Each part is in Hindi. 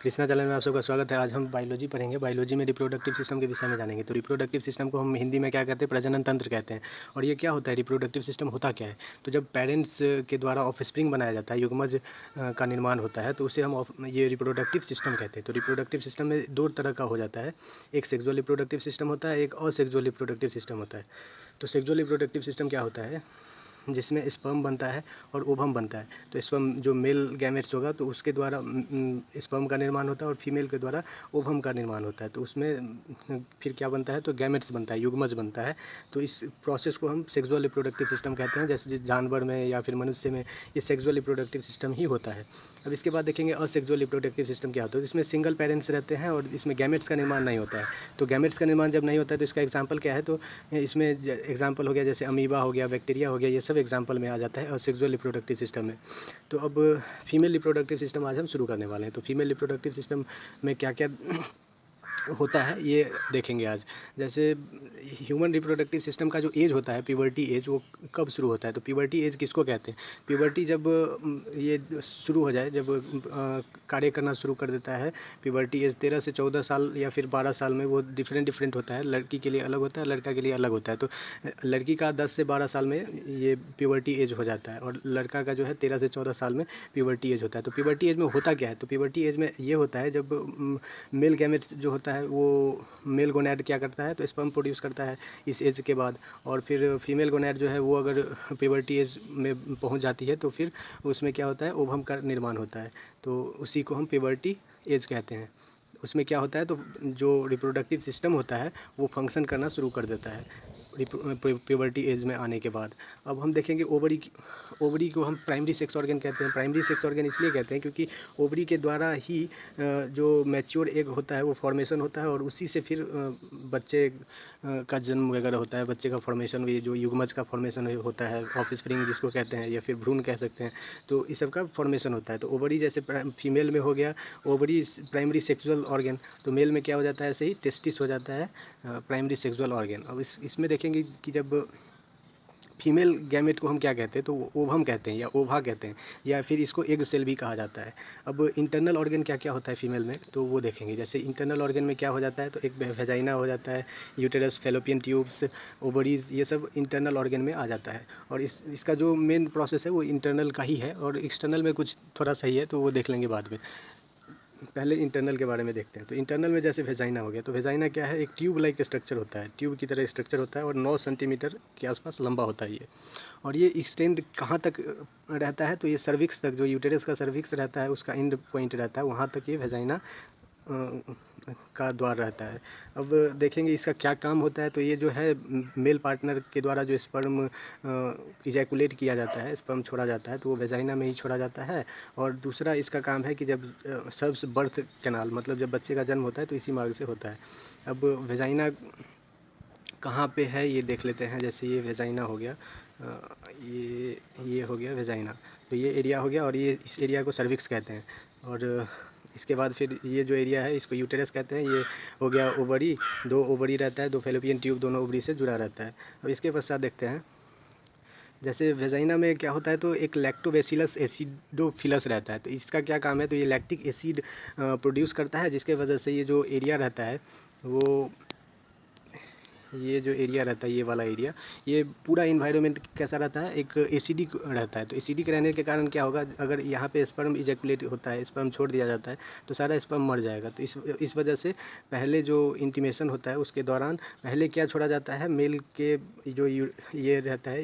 कृष्णा चैनल में आप सबका स्वागत है। आज हम बायोलॉजी पढ़ेंगे। बायोलॉजी में रिप्रोडक्टिव सिस्टम के विषय में जानेंगे। तो रिप्रोडक्टिव सिस्टम को हम हिंदी में क्या कहते हैं? प्रजनन तंत्र कहते हैं। और ये क्या होता है? रिप्रोडक्टिव सिस्टम होता क्या है? तो जब पेरेंट्स के द्वारा ऑफस्प्रिंग बनाया जाता है, युग्मज का निर्माण होता है, तो उसे हम ये रिप्रोडक्टिव सिस्टम कहते हैं। तो रिप्रोडक्टिव सिस्टम में दो तरह का हो जाता है। एक सेक्सुअल रिप्रोडक्टिव सिस्टम होता है, एक असेक्सुअल रिप्रोडक्टिव सिस्टम होता है। तो सेक्सुअल रिप्रोडक्टिव सिस्टम क्या होता है? जिसमें स्पर्म बनता है और ओवम बनता है। तो स्पर्म जो मेल गैमेट्स होगा तो उसके द्वारा स्पर्म का निर्माण होता है और फीमेल के द्वारा ओवम का निर्माण होता है। तो उसमें फिर क्या बनता है? तो गैमेट्स बनता है, युग्मज बनता है। तो इस प्रोसेस को हम सेक्सुअल रिप्रोडक्टिव सिस्टम कहते हैं। जैसे जानवर में या फिर मनुष्य में ये सेक्सुअल रिप्रोडक्टिव सिस्टम ही होता है। अब इसके बाद देखेंगे असेक्सुअल रिप्रोडक्टिव सिस्टम क्या होता है। इसमें सिंगल पेरेंट्स रहते हैं और इसमें गैमेट्स का निर्माण नहीं होता है। तो गैमेट्स का निर्माण जब नहीं होता है तो इसका एग्जाम्पल क्या है? तो इसमें एग्जाम्पल हो गया जैसे अमीबा हो गया, बैक्टीरिया हो गया, ये सब एग्जाम्पल में आ जाता है और सेक्सुअल रिप्रोडक्टिव सिस्टम में। तो अब फीमेल रिप्रोडक्टिव सिस्टम आज हम शुरू करने वाले हैं। तो फीमेल रिप्रोडक्टिव सिस्टम में क्या क्या होता है ये देखेंगे आज। जैसे ह्यूमन रिप्रोडक्टिव सिस्टम का जो एज होता है, प्यूबर्टी एज, वो कब शुरू होता है? तो प्यूबर्टी एज किसको कहते हैं? प्यूबर्टी जब ये शुरू हो जाए, जब कार्य करना शुरू कर देता है, प्यूबर्टी एज 13 से 14 साल या फिर 12 साल में, वो डिफरेंट होता है। लड़की के लिए अलग होता है, लड़का के लिए अलग होता है। तो लड़की का 10 से 12 साल में ये प्यूबर्टी एज हो जाता है और लड़का का जो है 13 से 14 साल में प्यूबर्टी एज होता है। तो प्यूबर्टी एज में होता क्या है? तो प्यूबर्टी एज में ये होता है जब मेल गैमेट जो होता है वो मेल गोनैड क्या करता है? तो स्पर्म प्रोड्यूस करता है इस एज के बाद। और फिर फीमेल गोनैड जो है वो अगर प्यूबर्टी एज में पहुंच जाती है तो फिर उसमें क्या होता है? ओवम का निर्माण होता है। तो उसी को हम प्यूबर्टी एज कहते हैं। उसमें क्या होता है? तो जो रिप्रोडक्टिव सिस्टम होता है वो फंक्शन करना शुरू कर देता है प्यूबर्टी एज में आने के बाद। अब हम देखेंगे ओवरी को हम प्राइमरी सेक्स ऑर्गन कहते हैं। प्राइमरी सेक्स ऑर्गन इसलिए कहते हैं क्योंकि ओवरी के द्वारा ही जो मैच्योर एग होता है वो फॉर्मेशन होता है और उसी से फिर बच्चे का जन्म वगैरह होता है। बच्चे का फॉर्मेशन, ये जो युग्मज का फॉर्मेशन होता है, ऑफस्प्रिंग जिसको कहते हैं या फिर भ्रूण कह सकते हैं, तो इस सब का फॉर्मेशन होता है। तो ओवरी जैसे फीमेल में हो गया ओवरी प्राइमरी सेक्सुअल ऑर्गन, तो मेल में क्या हो जाता है? ऐसे ही टेस्टिस हो जाता है प्राइमरी सेक्सुअल ऑर्गन। अब इसमें देखेंगे कि जब फीमेल गैमेट को हम क्या कहते हैं? तो ओवम कहते हैं या ओवा कहते हैं, या फिर इसको एग सेल भी कहा जाता है। अब इंटरनल ऑर्गन क्या क्या होता है फीमेल में, तो वो देखेंगे। जैसे इंटरनल ऑर्गन में क्या हो जाता है? तो एक वेजाइना हो जाता है, यूटेरस, फैलोपियन ट्यूब्स, ओवरीज, ये सब इंटरनल ऑर्गन में आ जाता है। और इसका जो मेन प्रोसेस है वो इंटरनल का ही है और एक्सटर्नल में कुछ थोड़ा सही है, तो वो देख लेंगे बाद में। पहले इंटरनल के बारे में देखते हैं। तो इंटरनल में जैसे वेजाइना हो गया, तो वेजाइना क्या है? एक ट्यूब लाइक स्ट्रक्चर होता है, ट्यूब की तरह स्ट्रक्चर होता है और 9 सेंटीमीटर के आसपास लंबा होता है ये। और ये एक्सटेंड कहाँ तक रहता है? तो ये सर्विक्स तक, जो यूटेरस का सर्विक्स रहता है उसका एंड पॉइंट रहता है, वहाँ तक ये वेजाइना का द्वार रहता है। अब देखेंगे इसका क्या काम होता है। तो ये जो है मेल पार्टनर के द्वारा जो स्पर्म इजैकुलेट किया जाता है, स्पर्म छोड़ा जाता है, तो वो वेजाइना में ही छोड़ा जाता है। और दूसरा इसका काम है कि जब सर्व्स बर्थ कैनाल, मतलब जब बच्चे का जन्म होता है तो इसी मार्ग से होता है। अब वेजाइना कहाँ पे है ये देख लेते हैं। जैसे ये वेजाइना हो गया, ये हो गया वेजाइना, तो ये एरिया हो गया और ये इस एरिया को सर्विक्स कहते हैं। और इसके बाद फिर ये जो एरिया है इसको यूटेरस कहते हैं। ये हो गया ओवरी, 2 ओवरी रहता है, 2 फैलोपियन ट्यूब दोनों ओवरी से जुड़ा रहता है। अब इसके पश्चात देखते हैं, जैसे वेजाइना में क्या होता है? तो एक लैक्टोबैसिलस एसिडोफिलस रहता है। तो इसका क्या काम है? तो ये लैक्टिक एसिड प्रोड्यूस करता है, जिसके वजह से ये जो एरिया रहता है वो, ये जो एरिया रहता है, ये वाला एरिया, ये पूरा इन्वायरमेंट कैसा रहता है? एक एसिडिक रहता है। तो एसिडिक रहने के कारण क्या होगा? अगर यहाँ पे स्पर्म इजैकुलेट होता है, स्पर्म छोड़ दिया जाता है, तो सारा स्पर्म मर जाएगा। तो इस वजह से पहले जो इंटीमेशन होता है उसके दौरान पहले क्या छोड़ा जाता है? मेल के जो ये रहता है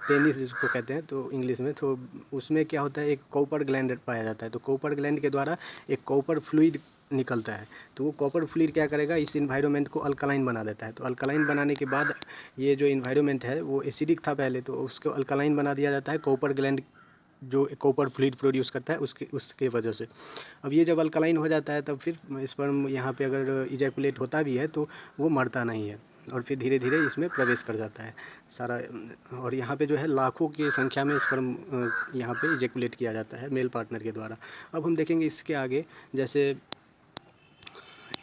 पेनिस जिसको कहते हैं तो इंग्लिश में, तो उसमें क्या होता है? एक कॉपर ग्लैंड पाया जाता है। तो कॉपर ग्लैंड के द्वारा एक कॉपर फ्लूइड निकलता है। तो वो कॉपर फ्लूइड क्या करेगा? इस इन्वायरमेंट को अल्कलाइन बना देता है। तो अल्कलाइन बनाने के बाद ये जो इन्वायरमेंट है वो एसिडिक था पहले, तो उसको अल्कलाइन बना दिया जाता है कॉपर ग्लैंड जो कॉपर फ्लूइड प्रोड्यूस करता है उसके वजह से। अब ये जब अल्कलाइन हो जाता है तब फिर स्पर्म यहाँ पे अगर इजैकुलेट होता भी है तो वो मरता नहीं है और फिर धीरे धीरे इसमें प्रवेश कर जाता है सारा। और यहाँ पे जो है लाखों की संख्या में स्पर्म यहाँ पे इजैकुलेट किया जाता है मेल पार्टनर के द्वारा। अब हम देखेंगे इसके आगे, जैसे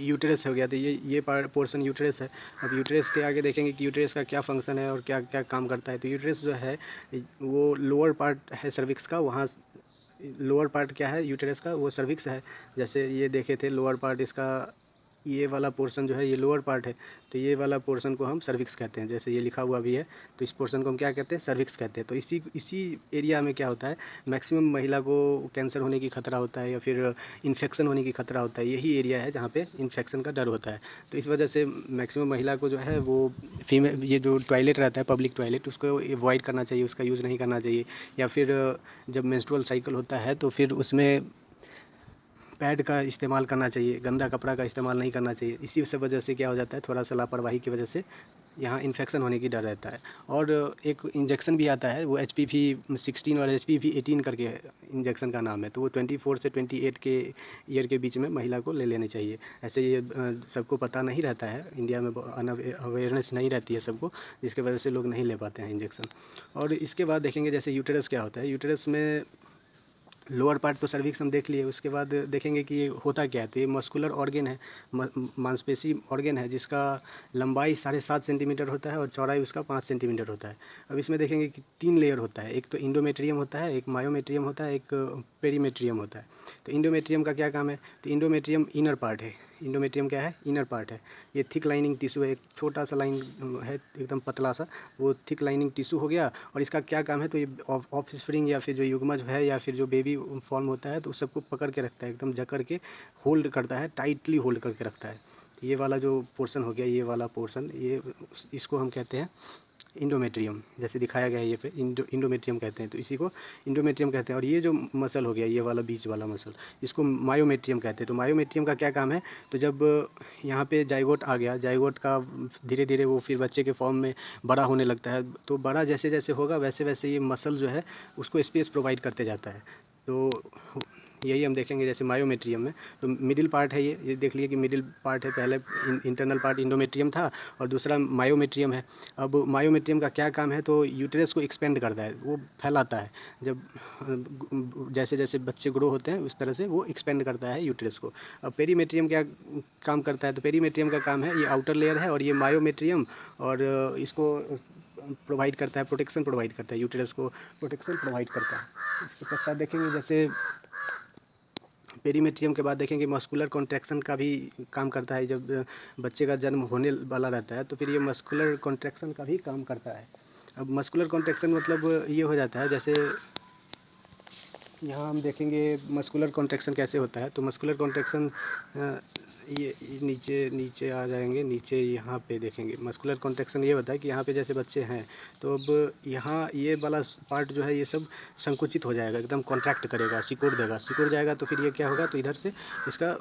यूटेरस हो गया, तो ये पोर्शन यूटेरस है। अब यूटेरस के आगे देखेंगे कि यूटेरस का क्या फंक्शन है और क्या क्या काम करता है। तो यूटेरस जो है वो लोअर पार्ट है सर्विक्स का, वहाँ लोअर पार्ट क्या है यूटेरस का, वो सर्विक्स है। जैसे ये देखे थे लोअर पार्ट इसका, ये वाला पोर्शन जो है ये लोअर पार्ट है, तो ये वाला पोर्शन को हम सर्विक्स कहते हैं। जैसे ये लिखा हुआ भी है, तो इस पोर्शन को हम क्या कहते हैं, सर्विक्स कहते हैं। तो इसी एरिया में क्या होता है, मैक्सिमम महिला को कैंसर होने की खतरा होता है या फिर इन्फेक्शन होने की खतरा होता है। यही एरिया है जहाँ पे इन्फेक्शन का डर होता है। तो इस वजह से मैक्सिमम महिला को जो है वो फीमेल, ये जो टॉयलेट रहता है पब्लिक टॉयलेट, उसको अवॉइड करना चाहिए, उसका यूज़ नहीं करना चाहिए। या फिर जब मेंस्ट्रुअल साइकिल होता है तो फिर उसमें पैड का इस्तेमाल करना चाहिए, गंदा कपड़ा का इस्तेमाल नहीं करना चाहिए। इसी सब वजह से क्या हो जाता है, थोड़ा सा लापरवाही की वजह से यहाँ इन्फेक्शन होने की डर रहता है। और एक इंजेक्शन भी आता है, वो HPV-16 और HPV-18 करके इंजेक्शन का नाम है। तो वो 24 से 28 के ईयर के बीच में महिला को ले लेने चाहिए। ऐसे ये सबको पता नहीं रहता है, इंडिया में अवेयरनेस नहीं रहती है सबको, जिसकी वजह से लोग नहीं ले पाते हैं इंजेक्शन। और इसके बाद देखेंगे जैसे यूटेरस क्या होता है। यूटेरस में लोअर पार्ट तो सर्विक्स हम देख लिए, उसके बाद देखेंगे कि ये होता क्या है। तो ये मस्कुलर ऑर्गेन है, मांसपेशी ऑर्गेन है, जिसका लंबाई 7.5 सेंटीमीटर होता है और चौड़ाई उसका 5 सेंटीमीटर होता है। अब इसमें देखेंगे कि 3 लेयर होता है, एक तो इंडोमेट्रियम होता है, एक मायोमेट्रियम होता है, एक पेरीमेट्रियम होता है। तो इंडोमेट्रियम का क्या काम है, तो इंडोमेट्रियम इनर पार्ट है। इंडोमेट्रियम क्या है, इनर पार्ट है। ये थिक लाइनिंग टिश्यू है, एक छोटा सा लाइन है एकदम पतला सा, वो थिक लाइनिंग टिश्यू हो गया। और इसका क्या काम है, तो ये ऑफ स्प्रिंग या फिर जो युग्मज है या फिर जो बेबी फॉर्म होता है, तो उस सबको पकड़ के रखता है, एकदम जकड़ के होल्ड करता है, टाइटली होल्ड करके रखता है। तो ये वाला जो पोर्शन हो गया, ये वाला पोर्शन, ये इसको हम कहते हैं इंडोमेट्रियम। जैसे दिखाया गया है ये पे इंडोमेट्रियम कहते हैं, तो इसी को इंडोमेट्रियम कहते हैं। और ये जो मसल हो गया, ये वाला बीच वाला मसल, इसको मायोमेट्रियम कहते हैं। तो मायोमेट्रियम का क्या काम है, तो जब यहाँ पे जाइगोट आ गया, जाइगोट का धीरे धीरे वो फिर बच्चे के फॉर्म में बड़ा होने लगता है। तो बड़ा जैसे जैसे होगा वैसे वैसे ये मसल जो है उसको स्पेस प्रोवाइड करते जाता है। तो यही हम देखेंगे जैसे मायोमेट्रियम में, तो मिडिल पार्ट है ये देख लिए कि मिडिल पार्ट है। पहले इंटरनल पार्ट इंडोमेट्रियम था और दूसरा मायोमेट्रियम है। अब मायोमेट्रियम का क्या काम है, तो यूटेरस को एक्सपेंड करता है, वो फैलाता है। जब जैसे जैसे बच्चे ग्रो होते हैं उस तरह से वो एक्सपेंड करता है यूटेरस को। अब पेरीमेट्रियम क्या काम करता है, तो पेरीमेट्रियम का काम है, ये आउटर लेयर है और ये मायोमेट्रियम, और इसको प्रोवाइड करता है, प्रोटेक्शन प्रोवाइड करता है, यूटेरस को प्रोटेक्शन प्रोवाइड करता है। इसके पश्चात देखेंगे जैसे पेरीमेट्रियम के बाद देखेंगे मस्कुलर कॉन्ट्रैक्शन का भी काम करता है। जब बच्चे का जन्म होने वाला रहता है तो फिर ये मस्कुलर कॉन्ट्रैक्शन का भी काम करता है। अब मस्कुलर कॉन्ट्रैक्शन मतलब ये हो जाता है, जैसे यहाँ हम देखेंगे मस्कुलर कॉन्ट्रैक्शन कैसे होता है। तो मस्कुलर कॉन्ट्रैक्शन ये नीचे नीचे आ जाएंगे, नीचे यहाँ पे देखेंगे मस्कुलर कॉन्ट्रैक्शन ये होता है कि यहाँ पे जैसे बच्चे हैं तो अब यहाँ ये वाला पार्ट जो है ये सब संकुचित हो जाएगा, एकदम कॉन्ट्रैक्ट करेगा, सिकुड़ जाएगा। तो फिर ये क्या होगा, तो इधर से इसका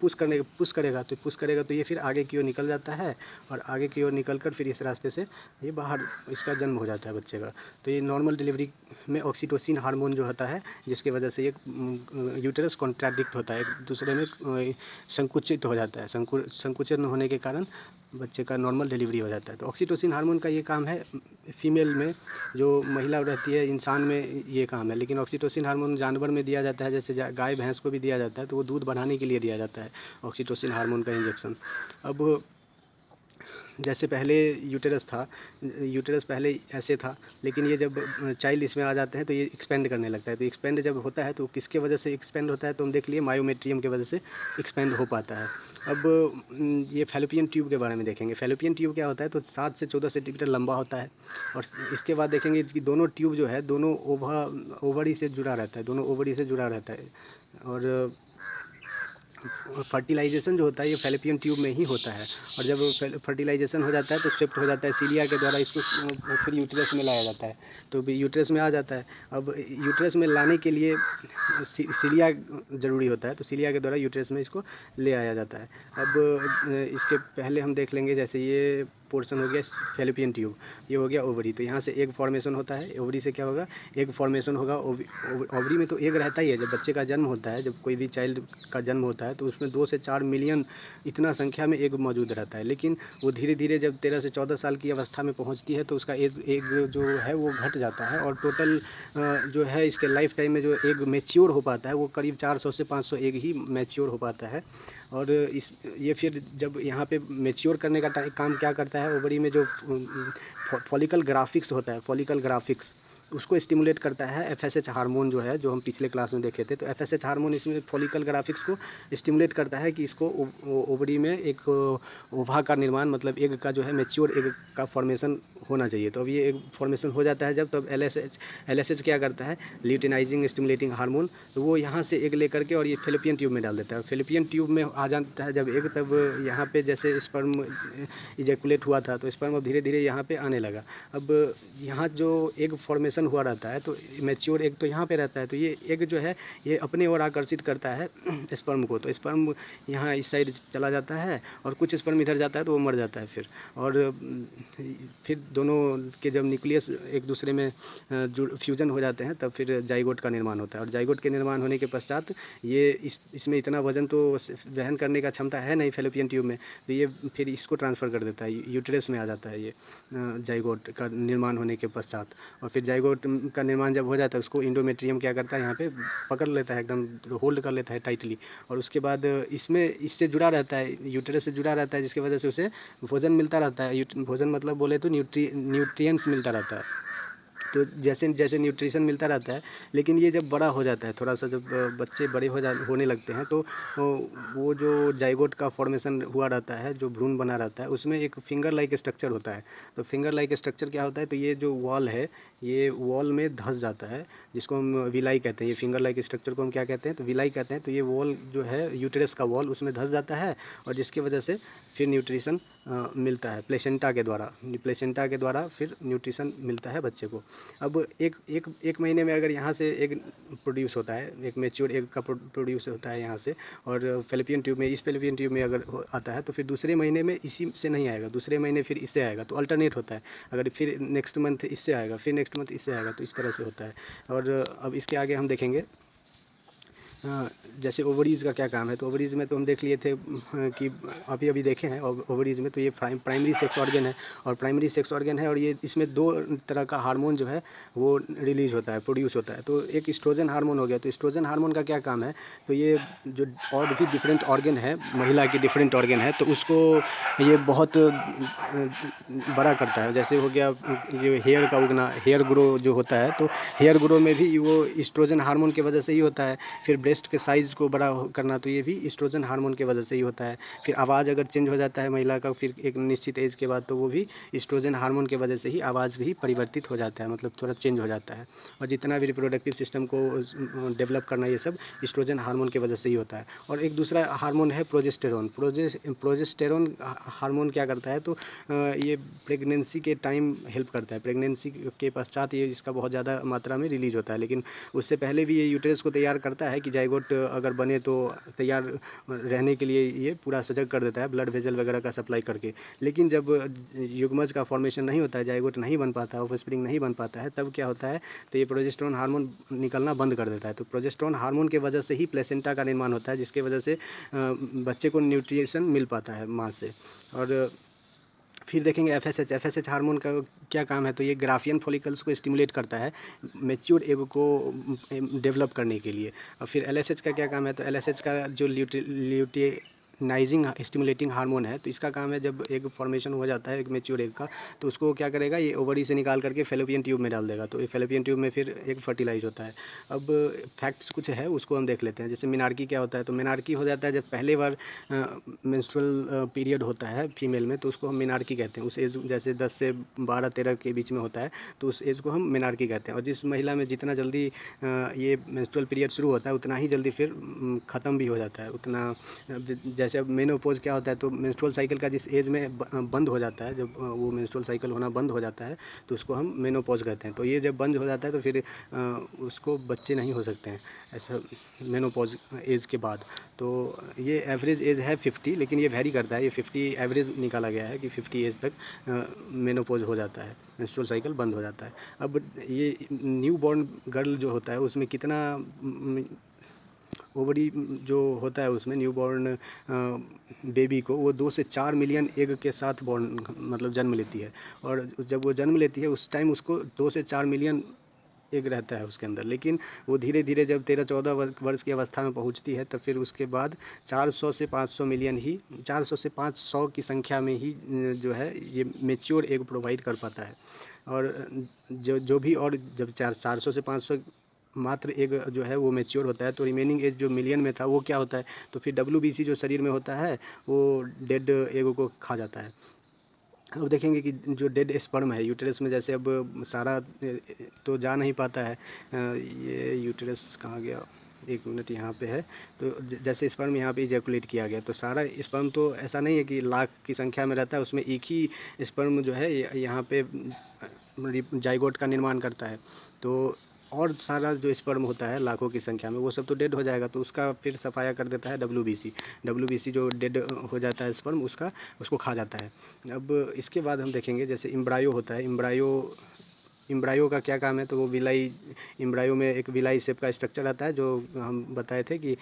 पुश करेगा तो ये फिर आगे की ओर निकल जाता है और आगे की ओर निकल कर फिर इस रास्ते से ये बाहर इसका जन्म हो जाता है बच्चे का। तो ये नॉर्मल डिलीवरी में ऑक्सीटोसिन हार्मोन जो होता है, जिसकी वजह से ये यूटेरस कॉन्ट्रैक्ट होता है, एक दूसरे में संकुचित हो जाता है। संकुचन होने के कारण बच्चे का नॉर्मल डिलीवरी हो जाता है। तो ऑक्सीटोसिन हार्मोन का ये काम है फीमेल में, जो महिला रहती है इंसान में ये काम है। लेकिन ऑक्सीटोसिन हार्मोन जानवर में दिया जाता है, जैसे गाय भैंस को भी दिया जाता है, तो वो दूध बढ़ाने के लिए दिया जाता है ऑक्सीटोसिन हार्मोन का इंजेक्शन। अब जैसे पहले यूटेरस था, यूटेरस पहले ऐसे था, लेकिन ये जब चाइल्ड इसमें आ जाते हैं तो ये एक्सपेंड करने लगता है। तो एक्सपेंड जब होता है तो किसके वजह से एक्सपेंड होता है, तो हम देख लिए मायोमेट्रियम की वजह से एक्सपेंड हो पाता है। अब ये फैलोपियन ट्यूब के बारे में देखेंगे। फैलोपियन ट्यूब क्या होता है, तो 7 से 14 सेंटीमीटर लंबा होता है। और इसके बाद देखेंगे कि दोनों ट्यूब जो है दोनों ओवरी से जुड़ा रहता है। और फर्टिलाइजेशन जो होता है ये फैलोपियन ट्यूब में ही होता है। और जब फर्टिलाइजेशन हो जाता है तो शिफ्ट हो जाता है सीलिया के द्वारा, इसको फिर यूटेरस में लाया जाता है। तो यूटेरस में आ जाता है। अब यूटेरस में लाने के लिए सीलिया ज़रूरी होता है, तो सीलिया के द्वारा यूटेरस में इसको ले आया जाता है। अब इसके पहले हम देख लेंगे, जैसे ये पोर्शन हो गया फैलोपियन ट्यूब, ये हो गया ओवरी। तो यहाँ से एग फॉर्मेशन होता है, ओवरी से क्या होगा, एग फॉर्मेशन होगा। ओवरी में तो एग रहता ही है। जब बच्चे का जन्म होता है, जब कोई भी चाइल्ड का जन्म होता है तो उसमें 2 से 4 मिलियन इतना संख्या में एग मौजूद रहता है। लेकिन वो धीरे धीरे जब 13 से 14 साल की अवस्था में पहुँचती है तो उसका एग जो है वो घट जाता है। और टोटल जो है इसके लाइफ टाइम में जो एग मैच्योर हो पाता है वो करीब 400 से 500 एग ही मैच्योर हो पाता है। और इस ये फिर जब यहाँ पे मैच्योर करने का काम क्या करता है, ओवरी में जो फॉलिकल ग्राफिक्स होता है, फॉलिकल ग्राफिक्स उसको स्टिमुलेट करता है एफएसएच हार्मोन जो है, जो हम पिछले क्लास में देखे थे। तो एफएसएच हार्मोन इसमें फॉलिकल ग्राफिक्स को स्टिमुलेट करता है कि इसको ओवरी में एक ओवा का निर्माण, मतलब एग का जो है मैच्योर एग का फॉर्मेशन होना चाहिए। तो अब ये एग फॉर्मेशन हो जाता है जब, तब एलएसएच क्या करता है, ल्यूटिनाइजिंग स्टिमुलेटिंग हार्मोन, तो वो यहाँ से एग लेकर के और ये फेलोपियन ट्यूब में डाल देता है। फेलोपियन ट्यूब में आ जाता है जब एग, तब यहाँ पे जैसे स्पर्म इजैकुलेट हुआ था, तो स्पर्म अब धीरे धीरे यहाँ पे आने लगा। अब यहाँ जो एग फॉर्मेशन हुआ रहता है, तो मैच्योर एग तो यहाँ पे रहता है, तो ये एग जो है ये अपने ओर आकर्षित करता है स्पर्म को। तो स्पर्म यहाँ इस साइड चला जाता है और कुछ स्पर्म इधर जाता है, तो वो मर जाता है फिर। और फिर दोनों के जब न्यूक्लियस एक दूसरे में फ्यूजन हो जाते हैं, तब फिर जाइगोट का निर्माण होता है। और जाइगोट के निर्माण होने के पश्चात ये इसमें इतना वजन तो वहन करने का क्षमता है नहीं फेलोपियन ट्यूब में, तो ये फिर इसको ट्रांसफ़र कर देता है, यूटेरस में आ जाता है ये जाइगोट का निर्माण होने के पश्चात। और फिर जाइगोट का निर्माण जब हो जाता है, उसको इंडोमेट्रियम क्या करता है, यहाँ पे पकड़ लेता है, एकदम होल्ड कर लेता है टाइटली। और उसके बाद इसमें इससे जुड़ा रहता है, यूटेरस से जुड़ा रहता है, जिसकी वजह से उसे भोजन मिलता रहता है। भोजन मतलब बोले तो न्यूट्रिएंट्स मिलता रहता है। तो जैसे जैसे न्यूट्रिशन मिलता रहता है, लेकिन ये जब बड़ा हो जाता है, थोड़ा सा जब बच्चे बड़े होने लगते हैं, तो वो जो जाइगोट का फॉर्मेशन हुआ रहता है, जो भ्रूण बना रहता है, उसमें एक फिंगर लाइक स्ट्रक्चर होता है। तो फिंगर लाइक स्ट्रक्चर क्या होता है, तो ये जो वॉल है, ये वॉल में धंस जाता है, जिसको हम विलाई कहते हैं। ये फिंगर लाइक स्ट्रक्चर को हम क्या कहते हैं, तो विलाई कहते हैं। तो ये वॉल जो है यूटेरस का वॉल, उसमें धंस जाता है, और जिसकी वजह से फिर न्यूट्रिशन मिलता है प्लेसेंटा के द्वारा फिर न्यूट्रिशन मिलता है बच्चे को। अब एक महीने में अगर यहाँ से एग प्रोड्यूस होता है, एक मैच्योर एग का प्रोड्यूस होता है यहाँ से, और फेलोपियन ट्यूब में, इस फेलोपियन ट्यूब में अगर आता है, तो फिर दूसरे महीने में इसी से नहीं आएगा, दूसरे महीने फिर इससे आएगा, तो अल्टरनेट होता है। अगर फिर नेक्स्ट मंथ इससे आएगा, फिर नेक्स्ट मंथ इससे आएगा, तो इस तरह से होता है। और अब इसके आगे हम देखेंगे जैसे ओवरीज़ का क्या काम है। तो ओवरीज़ में तो हम देख लिए थे कि अभी देखे हैं ओवरीज़ में, तो ये प्राइमरी सेक्स ऑर्गन है, और प्राइमरी सेक्स ऑर्गन है, और ये इसमें दो तरह का हार्मोन जो है वो रिलीज होता है, प्रोड्यूस होता है। तो एक एस्ट्रोजन हार्मोन हो गया। तो एस्ट्रोजन हार्मोन का क्या काम है, तो ये जो और भी डिफरेंट ऑर्गन है, महिला की डिफरेंट ऑर्गन है, तो उसको ये बहुत बड़ा करता है। जैसे हो गया ये हेयर का उगना, हेयर ग्रो जो होता है, तो हेयर ग्रो में भी वो एस्ट्रोजन हार्मोन की वजह से ही होता है। फिर ब्रेस्ट के साइज़ को बड़ा करना, तो ये भी एस्ट्रोजन हार्मोन की वजह से ही होता है। फिर आवाज़ अगर चेंज हो जाता है महिला का फिर एक निश्चित एज के बाद, तो वो भी एस्ट्रोजन हार्मोन की वजह से ही आवाज़ भी परिवर्तित हो जाता है, मतलब थोड़ा चेंज हो जाता है। और जितना भी रिप्रोडक्टिव सिस्टम को डेवलप करना, ये सब एस्ट्रोजन हार्मोन की वजह से ही होता है। और एक दूसरा हार्मोन है प्रोजेस्टेरोन। प्रोजेस्टेरोन हार्मोन क्या करता है, तो ये प्रेगनेंसी के टाइम हेल्प करता है। प्रेगनेंसी के पश्चात ये इसका बहुत ज़्यादा मात्रा में रिलीज होता है, लेकिन उससे पहले भी ये यूटेरस को तैयार करता है कि जाइगोट अगर बने तो तैयार रहने के लिए ये पूरा सजग कर देता है, ब्लड वेजल वगैरह का सप्लाई करके। लेकिन जब युग्मज का फॉर्मेशन नहीं होता है, जाइगोट नहीं बन पाता, ऑफस्प्रिंग नहीं बन पाता है, तब क्या होता है, तो ये प्रोजेस्टेरोन हार्मोन निकलना बंद कर देता है। तो प्रोजेस्टेरोन हार्मोन की वजह से ही प्लेसेंटा का निर्माण होता है, जिसकी वजह से बच्चे को न्यूट्रिशन मिल पाता है माँ से। और फिर देखेंगे एफएसएच हार्मोन का क्या काम है, तो ये ग्राफियन फॉलिकल्स को स्टिमुलेट करता है मैच्योर एग को डेवलप करने के लिए। और फिर एलएसएच का क्या काम है, तो एलएसएच का जो ल्यूटिनाइजिंग स्टिमुलेटिंग हार्मोन है, तो इसका काम है जब एग फॉर्मेशन हो जाता है एक मैच्योर एग का, तो उसको क्या करेगा, ये ओवरी से निकाल करके फेलोपियन ट्यूब में डाल देगा। तो ये फेलोपियन ट्यूब में फिर एग फर्टिलाइज होता है। अब फैक्ट्स कुछ है, उसको हम देख लेते हैं। जैसे मिनार्की क्या होता है, तो मिनार्की हो जाता है जब पहले बार मेंस्ट्रुअल पीरियड होता है फीमेल में, तो उसको हम मिनार्की कहते हैं। उस एज जैसे 10 से 12-13 के बीच में होता है, तो उस एज को हम मिनार्की कहते हैं। और जिस महिला में जितना जल्दी ये मेंस्ट्रुअल पीरियड शुरू होता है, उतना ही जल्दी फिर ख़त्म भी हो जाता है। उतना जैसे अब मेनोपॉज क्या होता है, तो मेंस्ट्रुअल साइकिल का जिस एज में बंद हो जाता है, जब वो मेंस्ट्रुअल साइकिल होना बंद हो जाता है, तो उसको हम मेनोपॉज कहते हैं। तो ये जब बंद हो जाता है, तो फिर उसको बच्चे नहीं हो सकते हैं ऐसा मेनोपॉज एज के बाद। तो ये एवरेज एज है 50, लेकिन ये वैरी करता है। ये 50 एवरेज निकाला गया है कि 50 एज तक मेनोपॉज हो जाता है, मेंस्ट्रुअल साइकिल बंद हो जाता है। अब ये न्यू बॉर्न गर्ल जो होता है, उसमें कितना ओवरी जो होता है, उसमें न्यू बॉर्न बेबी को वो 2 से 4 मिलियन एग के साथ बॉर्न मतलब जन्म लेती है। और जब वो जन्म लेती है, उस टाइम उसको 2 से 4 मिलियन एग रहता है उसके अंदर, लेकिन वो धीरे धीरे जब 13-14 वर्ष की अवस्था में पहुंचती है, तो फिर उसके बाद 400 से 500 मिलियन ही 400 से 500 की संख्या में ही जो है ये मेच्योर एग प्रोवाइड कर पाता है। और जो जो भी और जब 400 से 500 मात्र एग जो है वो मेच्योर होता है, तो रिमेनिंग एज जो मिलियन में था वो क्या होता है, तो फिर WBC जो शरीर में होता है वो डेड एग को खा जाता है। अब देखेंगे कि जो डेड स्पर्म है यूटेरस में, जैसे अब सारा तो जा नहीं पाता है, ये यूटेरस कहाँ गया, एक मिनट यहाँ पे है। तो जैसे स्पर्म यहाँ पे इजैकुलेट किया गया, तो सारा स्पर्म तो ऐसा नहीं है कि लाख की संख्या में रहता है, उसमें एक ही स्पर्म जो है यहाँ पे जाइगोट का निर्माण करता है। तो और सारा जो स्पर्म होता है लाखों की संख्या में, वो सब तो डेड हो जाएगा, तो उसका फिर सफाया कर देता है WBC जो डेड हो जाता है स्पर्म, उसको खा जाता है। अब इसके बाद हम देखेंगे जैसे इम्ब्रायो होता है। इम्ब्रायो का क्या काम है, तो वो विलाई इम्ब्रायो में एक विलाई शेप का स्ट्रक्चर आता है, जो हम बताए थे कि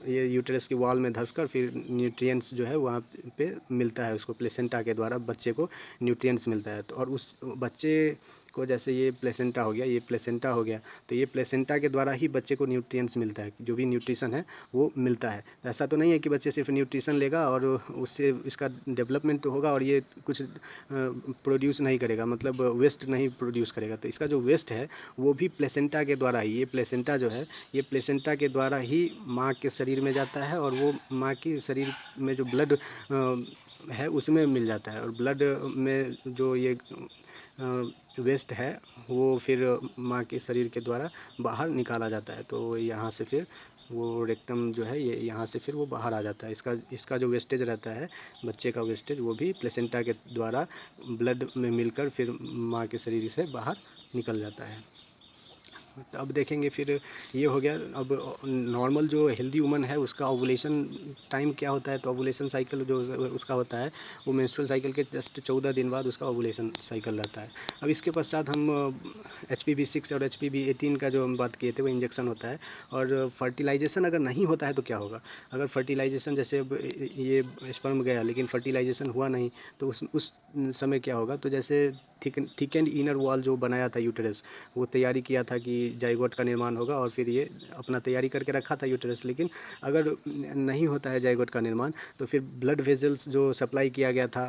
ये यूटेरस की वॉल में धंसकर फिर न्यूट्रिएंट्स जो है वहाँ पे मिलता है, उसको प्लेसेंटा के द्वारा बच्चे को न्यूट्रिएंट्स मिलता है। तो और उस बच्चे को, जैसे ये प्लेसेंटा हो गया, तो ये प्लेसेंटा के द्वारा ही बच्चे को न्यूट्रिएंट्स मिलता है, जो भी न्यूट्रिशन है वो मिलता है। तो ऐसा तो नहीं है कि बच्चे सिर्फ न्यूट्रिशन लेगा और उससे इसका डेवलपमेंट तो होगा और ये कुछ प्रोड्यूस नहीं करेगा, मतलब वेस्ट नहीं प्रोड्यूस करेगा। तो इसका जो वेस्ट है वो भी प्लेसेंटा के द्वारा ही, ये प्लेसेंटा जो है ये प्लेसेंटा के द्वारा ही माँ के शरीर में जाता है, और वो माँ की शरीर में जो ब्लड है उसमें मिल जाता है, और ब्लड में जो ये वेस्ट है वो फिर माँ के शरीर के द्वारा बाहर निकाला जाता है। तो यहाँ से फिर वो रेक्टम जो है ये यहाँ से फिर वो बाहर आ जाता है। इसका जो वेस्टेज रहता है बच्चे का वेस्टेज, वो भी प्लेसेंटा के द्वारा ब्लड में मिलकर फिर माँ के शरीर से बाहर निकल जाता है। तो अब देखेंगे फिर ये हो गया। अब नॉर्मल जो हेल्दी वुमन है उसका ओवुलेशन टाइम क्या होता है, तो ओवुलेशन साइकिल जो उसका होता है वो मेंस्ट्रुअल साइकिल के जस्ट 14 दिन बाद उसका ओवुलेशन साइकिल रहता है। अब इसके पश्चात हम HPV 6 और HPV 18 का जो हम बात किए थे वो इंजेक्शन होता है। और फर्टिलाइजेशन अगर नहीं होता है तो क्या होगा, अगर फर्टिलाइजेशन जैसे अब ये स्पर्म गया लेकिन फर्टिलाइजेशन हुआ नहीं, तो उस समय क्या होगा, तो जैसे थिक एंड इनर वॉल जो बनाया था यूटेरस, वो तैयारी किया था कि जाइगोट का निर्माण होगा, और फिर ये अपना तैयारी करके रखा था यूटेरस। लेकिन अगर नहीं होता है जाइगोट का निर्माण, तो फिर ब्लड वेजल्स जो सप्लाई किया गया था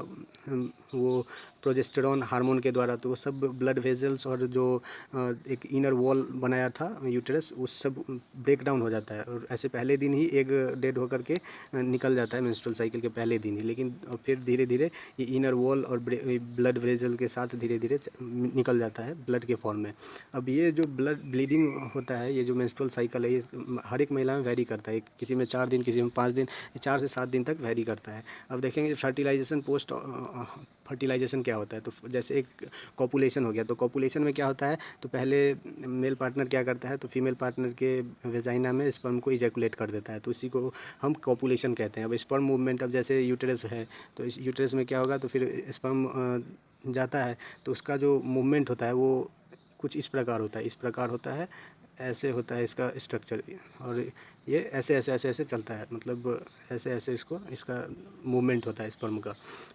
वो प्रोजेस्टेरॉन हार्मोन के द्वारा, तो वो सब ब्लड वेजल्स और जो एक इनर वॉल बनाया था यूटेरस, उस सब ब्रेक डाउन हो जाता है, और ऐसे पहले दिन ही एग डेड होकर के निकल जाता है मेंस्ट्रुअल साइकिल के पहले दिन ही। लेकिन फिर धीरे धीरे ये इनर वॉल और ब्लड वेजल के साथ धीरे धीरे निकल जाता है ब्लड के फॉर्म में। अब ये जो ब्लड ब्लीडिंग होता है, ये जो मेंस्ट्रुअल साइकिल है, ये हर एक महिला में वैरी करता है, किसी में 4 दिन, किसी में 5 दिन, 4 से 7 दिन तक वैरी करता है। अब देखेंगे फर्टिलाइजेशन, पोस्ट फर्टिलाइजेशन क्या होता है, तो जैसे एक कॉपुलेशन हो गया, तो कॉपुलेशन में क्या होता है, तो पहले मेल पार्टनर क्या करता है, तो फीमेल पार्टनर के वेजाइना में स्पर्म को इजैकुलेट कर देता है, तो इसी को हम कॉपुलेशन कहते हैं। अब स्पर्म मूवमेंट, अब जैसे यूटेरस है, तो इस यूटेरस में क्या होगा, तो फिर स्पर्म जाता है, तो उसका जो मूवमेंट होता है वो कुछ इस प्रकार होता है, ऐसे होता है इसका स्ट्रक्चर, और ये ऐसे ऐसे ऐसे ऐसे चलता है, मतलब ऐसे ऐसे इसका मूवमेंट होता है स्पर्म का।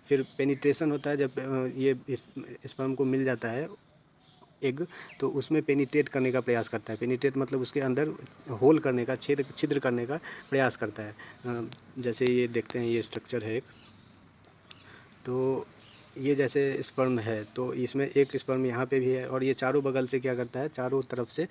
फिर पेनिट्रेशन होता है, जब ये इस स्पर्म को मिल जाता है एग, तो उसमें पेनिट्रेट करने का प्रयास करता है। पेनिट्रेट मतलब उसके अंदर होल करने का, छिद्र करने का प्रयास करता है। जैसे ये देखते हैं, ये स्ट्रक्चर है एक, तो ये जैसे स्पर्म है, तो इसमें एक स्पर्म यहाँ पे भी है, और ये चारों बगल से क्या करता है, चारों तरफ से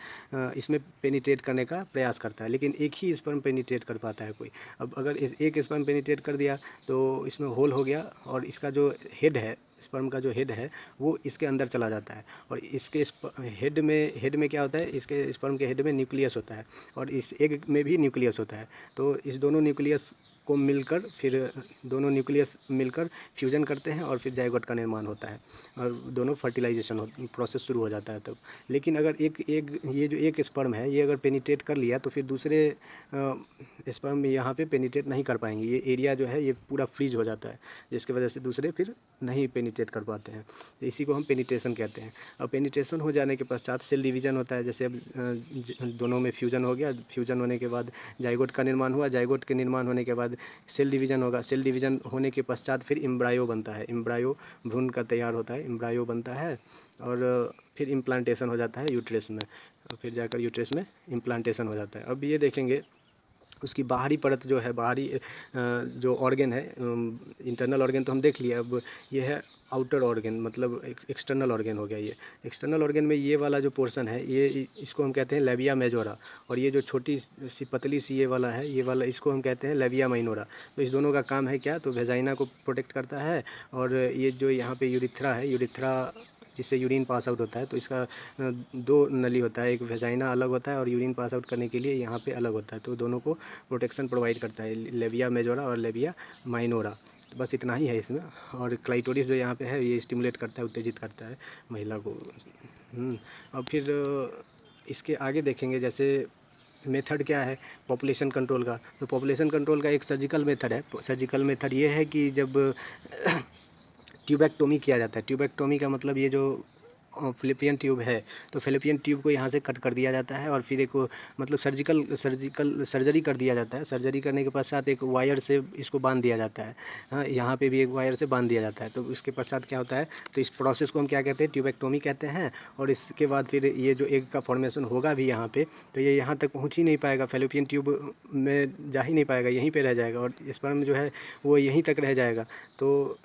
इसमें पेनिट्रेट करने का प्रयास करता है, लेकिन एक ही स्पर्म पेनिट्रेट कर पाता है कोई। अब अगर एक स्पर्म पेनिट्रेट कर दिया तो इसमें होल हो गया, और इसका जो हेड है, स्पर्म का जो हेड है वो इसके अंदर चला जाता है, और इसके हेड में क्या होता है, इसके स्पर्म के हेड में न्यूक्लियस होता है, और इस एग में भी न्यूक्लियस होता है। तो इस दोनों न्यूक्लियस को मिलकर, फिर दोनों न्यूक्लियस मिलकर फ्यूजन करते हैं, और फिर जाइगोट का निर्माण होता है, और दोनों फर्टिलाइजेशन प्रोसेस शुरू हो जाता है तब। लेकिन अगर ये जो एक स्पर्म है ये अगर पेनिट्रेट कर लिया, तो फिर दूसरे स्पर्म यहाँ पे पेनिट्रेट नहीं कर पाएंगे, ये एरिया जो है ये पूरा फ्रीज हो जाता है, जिसकी वजह से दूसरे फिर नहीं पेनिट्रेट कर पाते हैं। तो इसी को हम पेनिट्रेशन कहते हैं। अब पेनिट्रेशन हो जाने के पश्चात सेल डिवीजन होता है, जैसे अब दोनों में फ्यूजन हो गया, फ्यूजन होने के बाद जाइगोट का निर्माण हुआ, जाइगोट के निर्माण होने के बाद सेल डिवीज़न होगा, सेल डिवीज़न होने के पश्चात फिर एम्ब्रायो बनता है, एम्ब्रायो भ्रूण का तैयार होता है, एम्ब्रायो बनता है और फिर इम्प्लांटेशन हो जाता है यूट्रस में, और फिर जाकर यूट्रस में इम्प्लांटेशन हो जाता है। अब ये देखेंगे उसकी बाहरी परत जो है, बाहरी जो ऑर्गन है, इंटरनल ऑर्गन तो हम देख लिए, अब ये है आउटर ऑर्गन, मतलब एक्सटर्नल ऑर्गन हो गया। ये एक्सटर्नल ऑर्गन में ये वाला जो पोर्शन है, ये इसको हम कहते हैं लेविया मेजोरा, और ये जो छोटी सी पतली सी ये वाला है, ये वाला इसको हम कहते हैं लेविया माइनोरा। तो इस दोनों का काम है क्या, तो वेजाइना को प्रोटेक्ट करता है, और ये जो यहाँ पे यूरिथ्रा है, यूरिथ्रा जिससे यूरिन पास आउट होता है, तो इसका दो नली होता है, एक वेजाइना अलग होता है और यूरिन पास आउट करने के लिए यहाँ पे अलग होता है, तो दोनों को प्रोटेक्शन प्रोवाइड करता है लेविया मेजोरा और लेविया माइनोरा। तो बस इतना ही है इसमें। और क्लाइटोरिस जो यहाँ पे है, ये स्टिमुलेट करता है, उत्तेजित करता है महिला को। और फिर इसके आगे देखेंगे, जैसे मेथड क्या है पॉपुलेशन कंट्रोल का। तो पॉपुलेशन कंट्रोल का एक सर्जिकल मेथड है। सर्जिकल मेथड ये है कि जब ट्यूबेक्टोमी किया जाता है, ट्यूबेक्टोमी का मतलब ये जो फिलिपियन ट्यूब है, तो फिलिपियन ट्यूब को यहाँ से कट कर दिया जाता है और फिर एक मतलब सर्जिकल सर्जरी कर दिया जाता है। सर्जरी करने के पश्चात एक वायर से इसको बांध दिया जाता है, हाँ, यहाँ पे भी एक वायर से बांध दिया जाता है। तो इसके पश्चात क्या होता है, तो इस प्रोसेस को हम क्या कहते हैं, ट्यूबेक्टोमी कहते हैं। और इसके बाद फिर ये जो एग का फॉर्मेशन होगा भी यहाँ पे, तो ये यहाँ तक पहुँच ही नहीं पाएगा, फिलिपियन ट्यूब में जा ही नहीं पाएगा, यहीं पर रह जाएगा, और स्पर्म जो है वो यहीं तक रह जाएगा, तो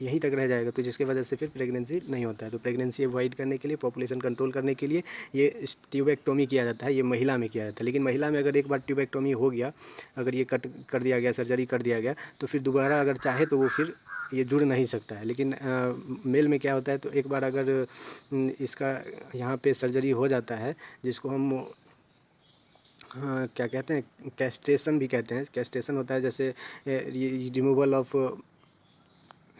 यहीं तक रह जाएगा, तो जिसकी वजह से फिर प्रेगनेंसी नहीं होता है। तो प्रेगनेंसी अवॉइड करने के लिए, पॉपुलेशन कंट्रोल करने के लिए ये ट्यूबेक्टोमी किया जाता है। ये महिला में किया जाता है, लेकिन महिला में अगर एक बार ट्यूबेक्टोमी हो गया, अगर ये कट कर दिया गया, सर्जरी कर दिया गया, तो फिर दोबारा अगर चाहे तो वो फिर ये जुड़ नहीं सकता है। लेकिन मेल में क्या होता है, तो एक बार अगर इसका यहाँ पे सर्जरी हो जाता है, जिसको हम क्या कहते हैं, कैस्ट्रेशन भी कहते हैं। कैस्ट्रेशन होता है जैसे रिमूवल ऑफ,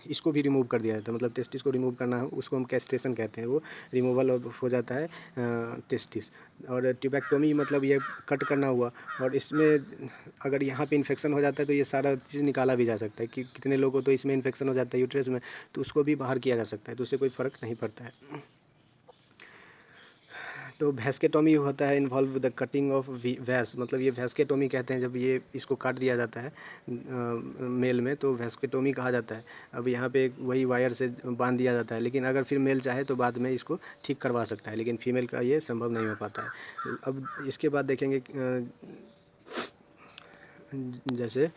इसको भी रिमूव कर दिया जाता है, मतलब टेस्टिस को रिमूव करना है, उसको हम कैस्ट्रेशन कहते हैं। वो रिमूवल हो जाता है टेस्टिस। और ट्यूबेक्टोमी मतलब ये कट करना हुआ, और इसमें अगर यहाँ पे इन्फेक्शन हो जाता है तो ये सारा चीज़ निकाला भी जा सकता है। कि कितने लोगों को तो इसमें इन्फेक्शन हो जाता है यूट्रस में, तो उसको भी बाहर किया जा सकता है, तो उससे कोई फ़र्क नहीं पड़ता है। तो वैस्केटोमी होता है इन्वॉल्व द कटिंग ऑफ वैस, मतलब ये वैस्केटोमी कहते हैं जब ये इसको काट दिया जाता है मेल में, तो वैस्केटोमी कहा जाता है। अब यहाँ पे वही वायर से बांध दिया जाता है, लेकिन अगर फिर मेल चाहे तो बाद में इसको ठीक करवा सकता है, लेकिन फीमेल का ये संभव नहीं हो पाता है। अब इसके बाद देखेंगे जैसे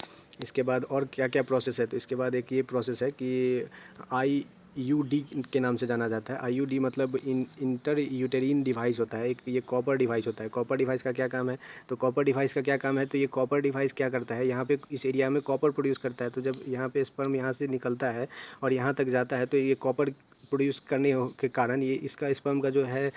इसके बाद और क्या क्या प्रोसेस है। तो इसके बाद एक ये प्रोसेस है कि IUD के नाम से जाना जाता है। IUD मतलब इंटर यूटेरिन डिवाइस होता है, एक ये कॉपर डिवाइस होता है। कॉपर डिवाइस का क्या काम है, तो कॉपर डिवाइस का क्या काम है, तो ये कॉपर डिवाइस क्या करता है, यहाँ पे इस एरिया में कॉपर प्रोड्यूस करता है। तो जब यहाँ पे स्पर्म यहाँ से निकलता है और यहाँ तक जाता है, तो ये कॉपर प्रोड्यूस करने के कारण ये इसका स्पर्म का जो है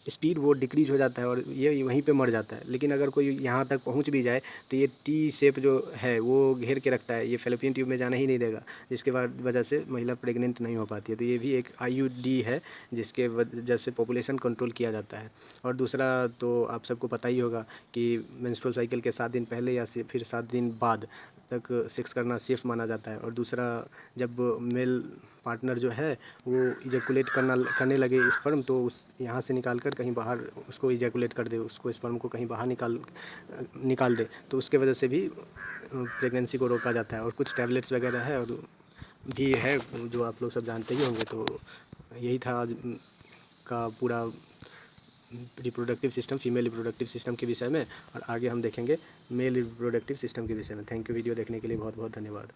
स्पीड वो डिक्रीज हो जाता है और ये वहीं पे मर जाता है। लेकिन अगर कोई यहाँ तक पहुँच भी जाए तो ये टी शेप जो है वो घेर के रखता है, ये फेलोपियन ट्यूब में जाना ही नहीं देगा, जिसके बाद वजह से महिला प्रेग्नेंट नहीं हो पाती है। तो ये भी एक IUD है जिसके वजह से पॉपुलेशन कंट्रोल किया जाता है। और दूसरा तो आप सबको पता ही होगा कि मेंस्ट्रुअल साइकिल के 7 दिन पहले या फिर 7 दिन बाद तक सेक्स करना सेफ माना जाता है। और दूसरा, जब मेल पार्टनर जो है वो इजैकुलेट करने लगे स्पर्म, तो उस यहाँ से निकाल कर कहीं बाहर उसको इजैकुलेट कर दे, उसको स्पर्म को कहीं बाहर निकाल दे, तो उसके वजह से भी प्रेगनेंसी को रोका जाता है। और कुछ टैबलेट्स वगैरह है और भी है जो आप लोग सब जानते ही होंगे। तो यही था आज का पूरा reproductive system, female reproductive system के विषय में, और आगे हम देखेंगे मेल रिप्रोडक्टिव सिस्टम के विषय में। थैंक यू वीडियो देखने के लिए बहुत बहुत धन्यवाद।